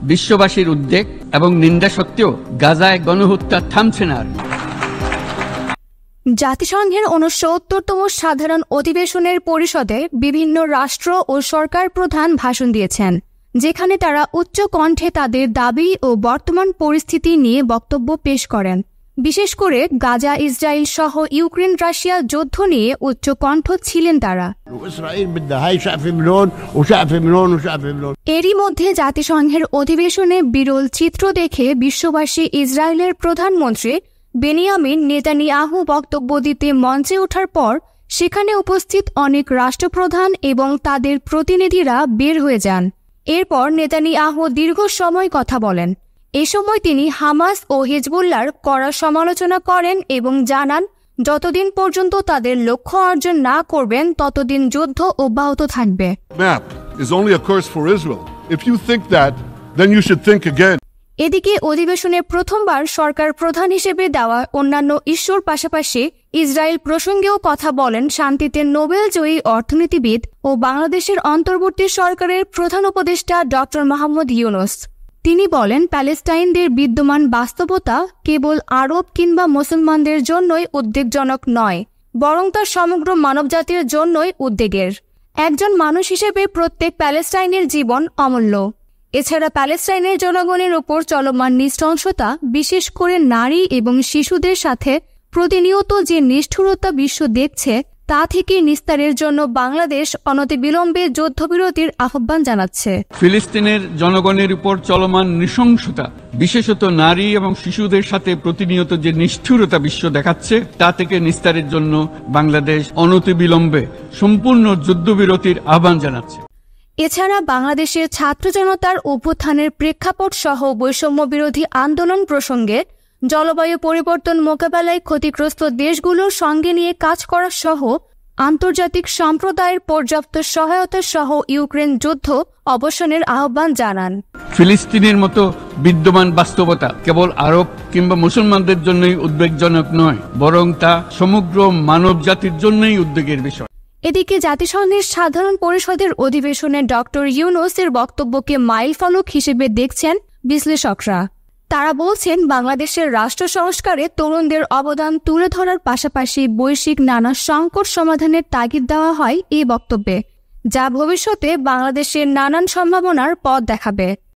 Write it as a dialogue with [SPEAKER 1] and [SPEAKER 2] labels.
[SPEAKER 1] বিশ্ববাসীর উদ্বেগ এবং নিন্দা সত্ত্বেও গাজায় গণহত্যা থামছে না।
[SPEAKER 2] জাতিসংঘের ৬৯তম সাধারণ অধিবেশনের পরিষদে বিভিন্ন রাষ্ট্র ও সরকার প্রধান ভাষণ দিয়েছেন, যেখানে তারা উচ্চ কণ্ঠে তাদের দাবি ও বর্তমান পরিস্থিতি নিয়ে বক্তব্য পেশ করেন। বিশেষ করে গাজা ইসরায়েল সহ ইউক্রেন রাশিয়া যুদ্ধ নিয়ে উচ্চ কণ্ঠ ছিলেন তারা। এরই মধ্যে জাতিসংঘের অধিবেশনে বিরল চিত্র দেখে বিশ্ববাসী ইসরায়েলের প্রধানমন্ত্রী বেনিয়ামিন নেতানিয়াহু বক্তব্য দিতে মঞ্চে ওঠার পর সেখানে উপস্থিত অনেক রাষ্ট্রপ্রধান এবং তাদের প্রতিনিধিরা বের হয়ে যান। এরপর নেতানিয়াহু দীর্ঘ সময় কথা বলেন। এ সময় তিনি হামাস ও হিজবুল্লাহর কড়া সমালোচনা করেন এবং জানান, যতদিন পর্যন্ত তাদের লক্ষ্য অর্জন না করবেন ততদিন যুদ্ধ অব্যাহত থাকবে। এদিকে অধিবেশনে প্রথমবার সরকার প্রধান হিসেবে দেওয়া অন্যান্য ইস্যুর পাশাপাশি ইসরায়েল প্রসঙ্গেও কথা বলেন শান্তিতে নোবেল জয়ী অর্থনীতিবিদ ও বাংলাদেশের অন্তর্বর্তী সরকারের প্রধান উপদেষ্টা ডক্টর মোহাম্মদ ইউনূস। তিনি বলেন, প্যালেস্টাইনদের বিদ্যমান বাস্তবতা কেবল আরব কিংবা মুসলমানদের জন্যই উদ্বেগজনক নয়, বরং তা সমগ্র মানবজাতির জন্যই উদ্বেগের। একজন মানুষ হিসেবে প্রত্যেক প্যালেস্টাইনের জীবন অমূল্য। এছাড়া প্যালেস্টাইনের জনগণের উপর চলমান নৃশংসতা, বিশেষ করে নারী এবং শিশুদের সাথে প্রতিনিয়ত যে নিষ্ঠুরতা বিশ্ব দেখছে, তা থেকে নিস্তারের জন্য বাংলাদেশ অনতিবিলম্বে যুদ্ধবিরতির আহ্বান জানাচ্ছে।
[SPEAKER 1] ফিলিস্তিনের জনগণের উপর চলমান নৃশংসতা, বিশেষত নারী এবং শিশুদের সাথে প্রতিনিয়ত যে নিষ্ঠুরতা বিশ্ব দেখাচ্ছে, তা থেকে নিস্তারের জন্য বাংলাদেশ অনতিবিলম্বে সম্পূর্ণ যুদ্ধবিরতির আহ্বান জানাচ্ছে।
[SPEAKER 2] এছাড়া বাংলাদেশের ছাত্র জনতার অভ্যুত্থানের প্রেক্ষাপট সহ বৈষম্য বিরোধী আন্দোলন প্রসঙ্গে, জলবায়ু পরিবর্তন মোকাবেলায় ক্ষতিগ্রস্ত দেশগুলোর সঙ্গে নিয়ে কাজ করা সহ আন্তর্জাতিক সম্প্রদায়ের পর্যাপ্ত সহায়তা সহ ইউক্রেন যুদ্ধ অবসানের আহ্বান জানান।
[SPEAKER 1] ফিলিস্তিনের মতো বিদ্যমান বাস্তবতা কেবল আরব কিংবা মুসলমানদের জন্যই উদ্বেগজনক নয়, বরং তা সমগ্র মানব জাতির জন্যই উদ্বেগের বিষয়।
[SPEAKER 2] এদিকে জাতিসংঘের সাধারণ পরিষদের অধিবেশনে ডক্টর ইউনূসের বক্তব্যকে মাইলফলক হিসেবে দেখছেন বিশ্লেষকরা। তারা বলছেন, বাংলাদেশের রাষ্ট্র সংস্কারে তরুণদের অবদান তুলে ধরার পাশাপাশি বৈশ্বিক নানা সংকট সমাধানের তাগিদ দেওয়া হয় এই বক্তব্যে, যা ভবিষ্যতে বাংলাদেশের নানান সম্ভাবনার পথ দেখাবে।